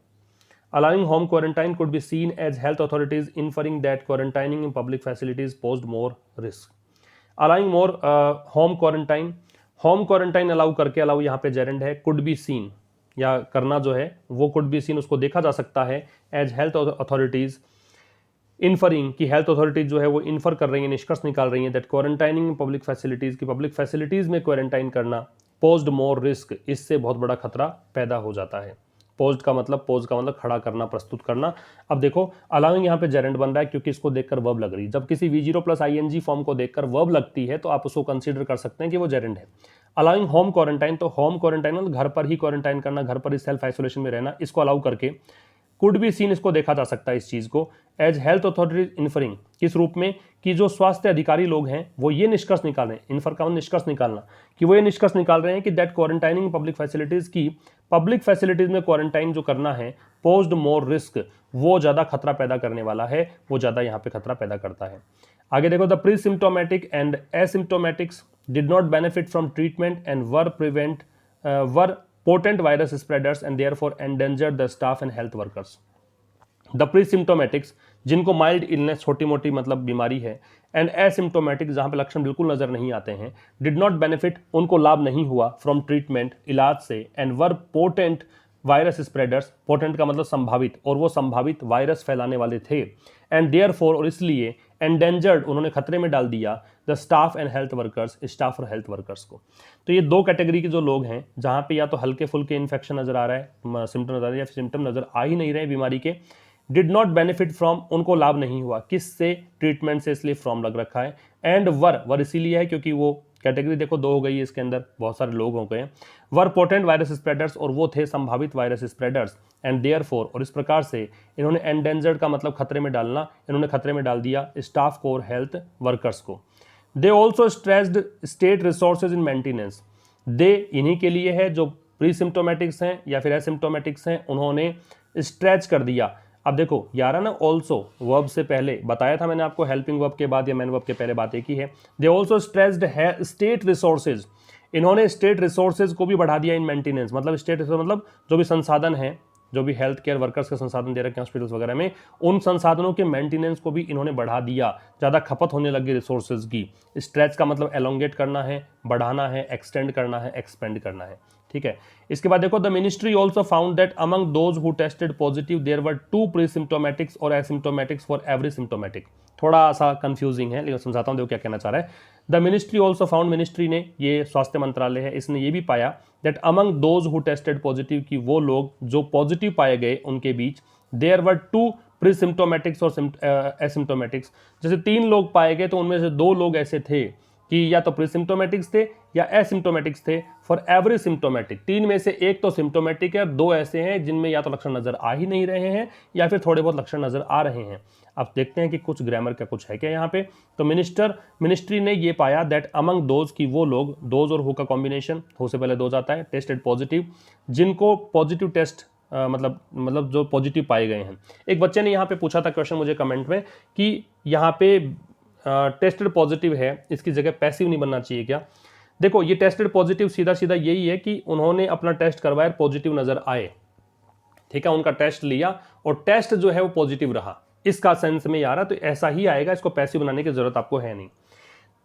allowing home quarantine could be seen as health authorities inferring that quarantining in public facilities posed more risk. allowing more home quarantine allow करके, allow यहाँ पे gerund है, could be seen या करना जो है वो could be seen, उसको देखा जा सकता है as health authorities इन्फरिंग की हेल्थ अथॉरिटीज जो है वो इन्फर कर रही है, निष्कर्ष निकाल रही है that quarantining in public facilities की पब्लिक फैसिलिटीज में क्वारंटाइन करना पोज्ड मोर रिस्क, इससे बहुत बड़ा खतरा पैदा हो जाता है। पोज का मतलब खड़ा करना, प्रस्तुत करना। अब देखो अलाउइंग यहाँ पे जेरेंड बन रहा है क्योंकि इसको देखकर वर्ब लग रही है। जब किसी V0 प्लस ING फॉर्म को देखकर वर्ब लगती है तो आप उसको कंसीडर कर सकते हैं कि वो जेरेंड है। अलाउइंग होम क्वारंटाइन, तो होम क्वारंटाइन मतलब घर पर ही क्वारंटाइन करना, घर पर ही सेल्फ आइसोलेशन में रहना, इसको अलाउ करके कुड बी सीन, इसको देखा जा सकता है इस चीज को एज हेल्थ अथॉरिटीज इन्फरिंग, किस रूप में कि जो स्वास्थ्य अधिकारी लोग हैं वो ये निष्कर्ष निकाल रहे हैं, इन्फर का निष्कर्ष निकालना, कि वो ये निष्कर्ष निकाल रहे हैं कि दैट क्वारंटाइनिंग पब्लिक फैसिलिटीज की पब्लिक फैसिलिटीज में क्वारंटाइन जो करना है पोज्ड मोर रिस्क, वो ज्यादा खतरा पैदा करने वाला है, वो ज्यादा यहाँ पे खतरा पैदा करता है। आगे देखो, the presymptomatic and asymptomatics did not benefit from treatment and were potent virus spreaders and therefore endangered the staff and health workers. The pre-symptomatics, जिनको माइल्ड इलनेस, छोटी मोटी मतलब बीमारी है, एंड एसिम्टोमेटिक, जहां पे लक्षण बिल्कुल नजर नहीं आते हैं, डिड नॉट बेनिफिट, उनको लाभ नहीं हुआ, फ्रॉम ट्रीटमेंट, इलाज से, and were potent virus spreaders, potent का मतलब संभावित, और वो संभावित वायरस फैलाने वाले थे, एंड देयरफॉर, और इसलिए, एंडेंजर्ड, उन्होंने खतरे में डाल दिया the staff and health workers, staff और हेल्थ वर्कर्स को। तो ये दो कैटेगरी के जो लोग हैं जहां पे या तो हल्के फुल्के इन्फेक्शन नजर आ रहा है, सिम्टम नजर आ रहा है, या सिम्टम नजर आ ही नहीं रहे बीमारी के, डिड नॉट बेनिफिट फ्रॉम, उनको लाभ नहीं हुआ, किससे, ट्रीटमेंट से, इसलिए फ्रॉम लग रखा है, एंड वर इसीलिए है क्योंकि वो कैटेगरी देखो दो हो गई है, इसके अंदर बहुत सारे लोग हो गए, वर पोटेंट वायरस स्प्रेडर्स, और वो थे संभावित वायरस स्प्रेडर्स, एंड देयरफॉर, और इस प्रकार से इन्होंने एंडेंजर्ड का मतलब खतरे में डालना, इन्होंने खतरे में डाल दिया स्टाफ को और हेल्थ वर्कर्स को। They also stressed state resources in maintenance, they इन्हीं के लिए है जो प्री सिम्टोमेटिक्स हैं या फिर एसिम्टोमेटिक्स हैं, उन्होंने स्ट्रेच कर दिया। अब देखो यार ना, ऑल्सो वर्ब से पहले बताया था मैंने आपको, हेल्पिंग वर्ब के बाद या मैन वर्ब के पहले बात एक ही है। दे ऑल्सो स्ट्रेस्ड स्टेट रिसोर्सेज, इन्होंने स्टेट रिसोर्सेज को भी बढ़ा दिया इन मेंटेनेंस, मतलब स्टेट रिसोर्स मतलब जो भी संसाधन है, जो भी हेल्थ केयर वर्कर्स के संसाधन दे रखे हैं हॉस्पिटल्स वगैरह में, उन संसाधनों के मेंटेनेंस को भी इन्होंने बढ़ा दिया, ज़्यादा खपत होने लगी रिसोर्सेज की। स्ट्रेच का मतलब एलोंगेट करना है, बढ़ाना है, एक्सटेंड करना है, एक्सपेंड करना है, ठीक है। इसके बाद देखो, the ministry also found that among those who tested positive there were 2 presymptomatics और एसिम्टोमेटिक्स फॉर एवरी सिम्टोमेटिक। थोड़ा सा कंफ्यूजिंग है लेकिन समझाता हूँ देखो क्या कहना चाह रहा है। The ministry also found, ministry ने, ये स्वास्थ्य मंत्रालय है, इसने ये भी पाया that among those who tested positive, की वो लोग जो पॉजिटिव पाए गए उनके बीच देयर वर 2 प्री सिम्टोमेटिक्स और एसिम्टोमेटिक्स, जैसे 3 लोग पाए गए तो उनमें से 2 लोग ऐसे थे कि या तो प्री सिम्टोमेटिक्स थे या एसिम्टोमेटिक्स थे फॉर एवरी सिम्टोमेटिक। 3 में से एक तो सिम्टोमेटिक है, 2 ऐसे हैं जिनमें या तो लक्षण नजर आ ही नहीं रहे हैं या फिर थोड़े बहुत लक्षण नजर आ रहे हैं। अब देखते हैं कि कुछ ग्रामर का कुछ है क्या यहाँ पे। तो मिनिस्ट्री ने ये पाया दैट अमंग दोज, की वो लोग, दोज और हु का कॉम्बिनेशन, हो से पहले दोज आता है, टेस्टेड पॉजिटिव, जिनको पॉजिटिव टेस्ट मतलब जो पॉजिटिव पाए गए हैं। एक बच्चे ने यहाँ पे पूछा था क्वेश्चन मुझे कमेंट में कि यहाँ पे टेस्टेड पॉजिटिव है, इसकी जगह पैसिव नहीं बनना चाहिए क्या। देखो ये टेस्टेड पॉजिटिव सीधा सीधा यही है कि उन्होंने अपना टेस्ट करवाया, पॉजिटिव नजर आए, ठीक है, उनका टेस्ट लिया और टेस्ट जो है वो पॉजिटिव रहा, इसका सेंस में आ रहा, तो ऐसा ही आएगा, इसको पैसिव बनाने की जरूरत आपको है नहीं।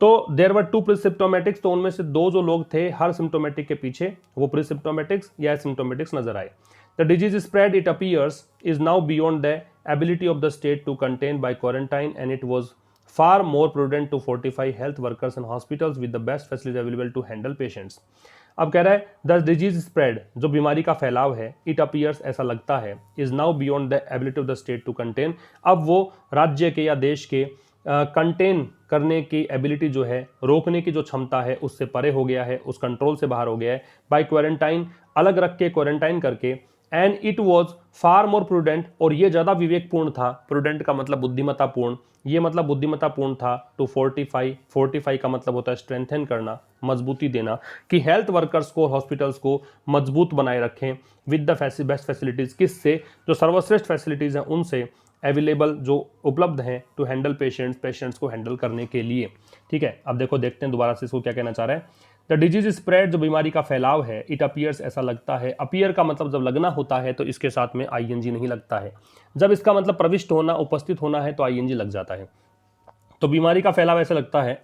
तो देयर वर 2 प्रीसिम्टोमेटिक्स, तो उनमें से 2 जो लोग थे हर सिम्टोमेटिक के पीछे, वो प्रीसिम्टोमेटिक्स या सिम्टोमेटिक्स नजर आए। The disease spread it appears is now beyond the ability of the state to contain by quarantine and it was far more prudent to fortify health workers and hospitals with the best facilities available to handle patients. अब कह रहा है द डिजीज स्प्रेड, जो बीमारी का फैलाव है, इट अपीयर्स, ऐसा लगता है, is now beyond the ability of the state to contain, अब वो राज्य के या देश के कंटेन करने की एबिलिटी जो है, रोकने की जो क्षमता है, उससे परे हो गया है, उस कंट्रोल से बाहर हो गया है। बाय क्वारंटाइन, अलग रख के क्वारंटाइन करके, and it was far more prudent, और ये ज़्यादा विवेकपूर्ण था। प्रूडेंट का मतलब बुद्धिमत्तापूर्ण, ये मतलब बुद्धिमत्तापूर्ण था। टू फोर्टिफाई का मतलब होता है स्ट्रेंथन करना, मजबूती देना, कि हेल्थ वर्कर्स को, हॉस्पिटल्स को मजबूत बनाए रखें विद द बेस्ट फैसिलिटीज़, किससे, जो सर्वश्रेष्ठ फैसिलिटीज़ हैं उनसे, अवेलेबल जो उपलब्ध हैं, टू हैंडल पेशेंट्स को हैंडल करने के लिए। ठीक है, अब देखो देखते हैं दोबारा से इसको क्या कहना चाह रहा है। द डिजीज स्प्रेड, जो बीमारी का फैलाव है, इट अपीयर्स, ऐसा लगता है। अपीयर का मतलब जब लगना होता है तो इसके साथ में आईएनजी नहीं लगता है। जब इसका मतलब प्रविष्ट होना, उपस्थित होना है तो आईएनजी लग जाता है। तो बीमारी का फैलाव ऐसा लगता है।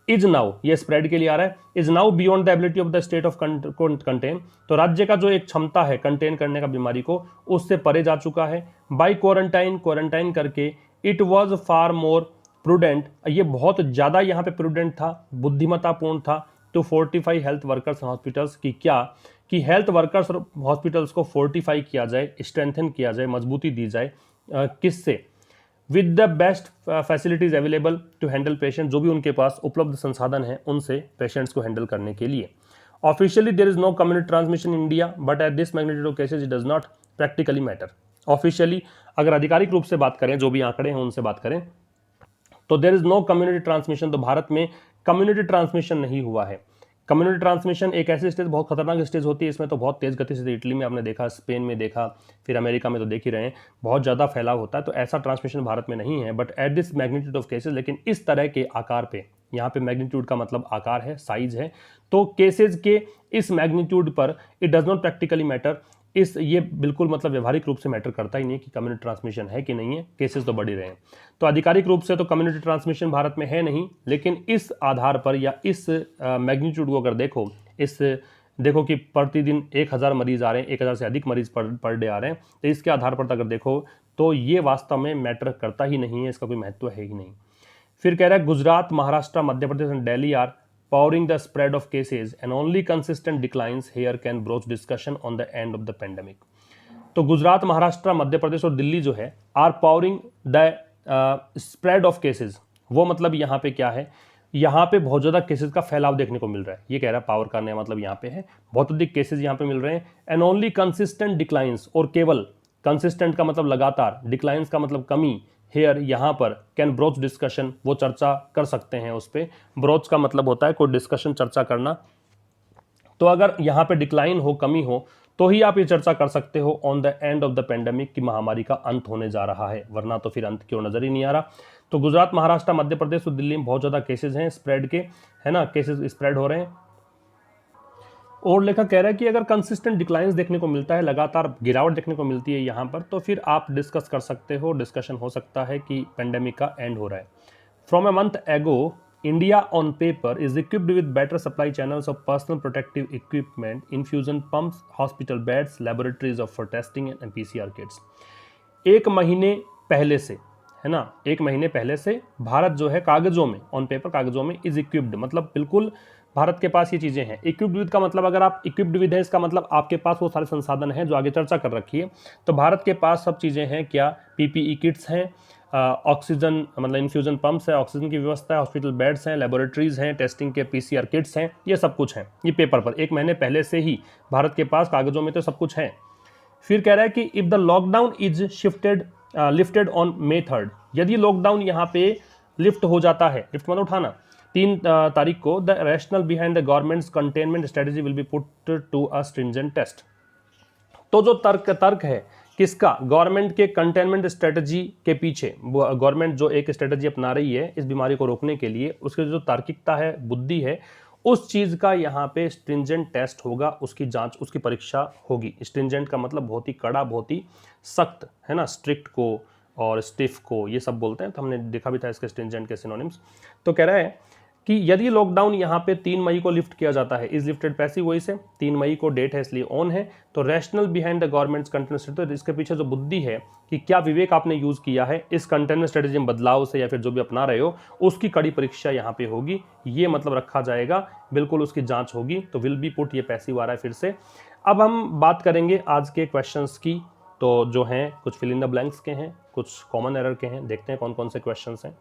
इज नाउ, ये स्प्रेड के लिए आ रहा है। Is now beyond the ability of the state of contain, तो राज्य का जो एक क्षमता है कंटेन करने का बीमारी को, उससे परे जा चुका है। बाय क्वारंटाइन करके, it was far more prudent, ये बहुत ज़्यादा यहाँ पे प्रूडेंट था, बुद्धिमत्तापूर्ण था। To fortify health workers hospitals, की क्या, कि हेल्थ वर्कर्स और हॉस्पिटल्स को फोर्टिफाई किया जाए, स्ट्रेंथन किया जाए, मजबूती दी जाए, किससे, with the best facilities available to handle patient, जो भी उनके पास उपलब्ध संसाधन हैं उनसे पेशेंट्स को हैंडल करने के लिए। Officially there is no community transmission in India, but at this magnitude of cases it does not practically matter. Officially अगर आधिकारिक रूप से बात करें, जो भी आंकड़े हैं उनसे बात करें, तो there is no community transmission, तो भारत में कम्युनिटी ट्रांसमिशन नहीं हुआ है। कम्युनिटी ट्रांसमिशन एक ऐसी स्टेज, बहुत खतरनाक स्टेज होती है, इसमें तो बहुत तेज गति से, इटली में आपने देखा, स्पेन में देखा, फिर अमेरिका में तो देख ही रहे हैं, बहुत ज़्यादा फैलाव होता है। तो ऐसा ट्रांसमिशन भारत में नहीं है, but at this magnitude of cases, लेकिन इस तरह के आकार पे, यहाँ पे मैग्नीट्यूड का मतलब आकार है, साइज है, तो केसेज के इस मैग्नीट्यूड पर it does not practically matter, ये बिल्कुल मतलब व्यवहारिक रूप से मैटर करता ही नहीं कि कम्युनिटी ट्रांसमिशन है कि नहीं है, केसेस तो बढ़ ही रहे हैं। तो आधिकारिक रूप से तो कम्युनिटी ट्रांसमिशन भारत में है नहीं, लेकिन इस आधार पर या इस मैग्नीट्यूड को अगर देखो कि प्रतिदिन 1000 मरीज आ रहे हैं, 1000 से अधिक मरीज पर डे आ रहे हैं, तो इसके आधार पर अगर देखो तो ये वास्तव में मैटर करता ही नहीं है, इसका कोई महत्व है ही नहीं। फिर कह रहा है Gujarat, Maharashtra, Madhya Pradesh and Delhi are powering the spread of cases and only consistent declines here can broach discussion on the end of the pandemic। तो गुजरात, महाराष्ट्र, मध्य प्रदेश और दिल्ली जो है are powering the spread of cases, वो मतलब यहाँ पे क्या है, यहाँ पे बहुत ज़्यादा केसेस का फैलाव देखने को मिल रहा है। ये कह रहा है पावर का नया मतलब यहाँ पे है, बहुत अधिक केसेस यहाँ पे मिल रहे हैं। एंड ओनली कंसिस्टेंट डिक्लाइंस, और केवल कंसिस्टेंट का मतलब लगातार, डिक्लाइंस का मतलब कमी, हेयर यहाँ पर कैन ब्रोच डिस्कशन, वो चर्चा कर सकते हैं उस पर। ब्रोच का मतलब होता है कोई डिस्कशन, चर्चा करना। तो अगर यहाँ पे डिक्लाइन हो, कमी हो, तो ही आप ये चर्चा कर सकते हो on the end of the pandemic, की महामारी का अंत होने जा रहा है, वरना तो फिर अंत क्यों नजर ही नहीं आ रहा। तो गुजरात, महाराष्ट्र, मध्य प्रदेश और दिल्ली में बहुत ज़्यादा केसेस हैं स्प्रेड के, है ना, केसेस स्प्रेड हो रहे हैं। और लेखक कह रहा है कि अगर कंसिस्टेंट डिक्लाइंस देखने को मिलता है, लगातार गिरावट देखने को मिलती है यहाँ पर, तो फिर आप डिस्कस कर सकते हो, डिस्कशन हो सकता है कि पेंडेमिक का एंड हो रहा है। फ्रॉम ए मंथ एगो, India on paper is equipped with better supply channels of personal protective equipment, infusion pumps, hospital beds, laboratories for testing and PCR kits। एक महीने पहले से, है ना, एक महीने पहले से भारत जो है कागजों में, ऑन पेपर कागजों में, इज इक्विप्ड मतलब बिल्कुल भारत के पास ये चीज़ें हैं। इक्विप्ड विद का मतलब, अगर आप इक्विप्ड विद है, इसका मतलब आपके पास वो सारे संसाधन हैं जो आगे चर्चा कर रखी है। तो भारत के पास सब चीज़ें हैं, क्या, पीपीई किट्स हैं, ऑक्सीजन मतलब इन्फ्यूजन पंप्स है, ऑक्सीजन की व्यवस्था है, हॉस्पिटल बेड्स हैं, लेबोरेटरीज हैं, टेस्टिंग के पीसीआर किट्स हैं, ये सब कुछ है। ये पेपर पर एक महीने पहले से ही भारत के पास कागजों में तो सब कुछ है। फिर कह रहा है कि if the lockdown is lifted on May 3, यदि लॉकडाउन यहाँ पे लिफ्ट हो जाता है, लिफ्ट मतलब उठाना, 3 तारीख को, the rationale behind the government's containment strategy will be put to a stringent test. तो जो तर्क है किसका, गवर्नमेंट के कंटेनमेंट स्ट्रेटजी के पीछे, गवर्नमेंट जो एक स्ट्रेटजी अपना रही है इस बीमारी को रोकने के लिए, उसकी जो तार्किकता है, बुद्धि है, उस चीज का यहाँ पे स्ट्रिंजेंट टेस्ट होगा, उसकी जांच, उसकी परीक्षा होगी। स्ट्रिंजेंट का मतलब बहुत ही कड़ा, बहुत ही सख्त, है ना, स्ट्रिक्ट को और स्टिफ को ये सब बोलते हैं, तो हमने देखा भी था इसके स्ट्रिंजेंट के सिनोनिम्स। तो कह रहा है कि यदि लॉकडाउन यहाँ पे 3 मई को लिफ्ट किया जाता है, इज लिफ्टेड पैसिव वॉइस है, 3 मई को डेट है इसलिए ऑन है, तो rational behind the government's containment strategy, तो इसके पीछे जो बुद्धि है कि क्या विवेक आपने यूज किया है इस कंटेनमेंट स्ट्रेटजी में बदलाव से, या फिर जो भी अपना रहे हो, उसकी कड़ी परीक्षा यहाँ पे होगी, ये मतलब रखा जाएगा, बिल्कुल उसकी जांच होगी। तो विल बी पुट, ये पैसिव आ रहा है फिर से। अब हम बात करेंगे आज के क्वेश्चंस की, तो जो हैं कुछ फिल इन द ब्लैंक्स के हैं, कुछ कॉमन एरर के हैं, देखते हैं कौन कौन से क्वेश्चंस हैं।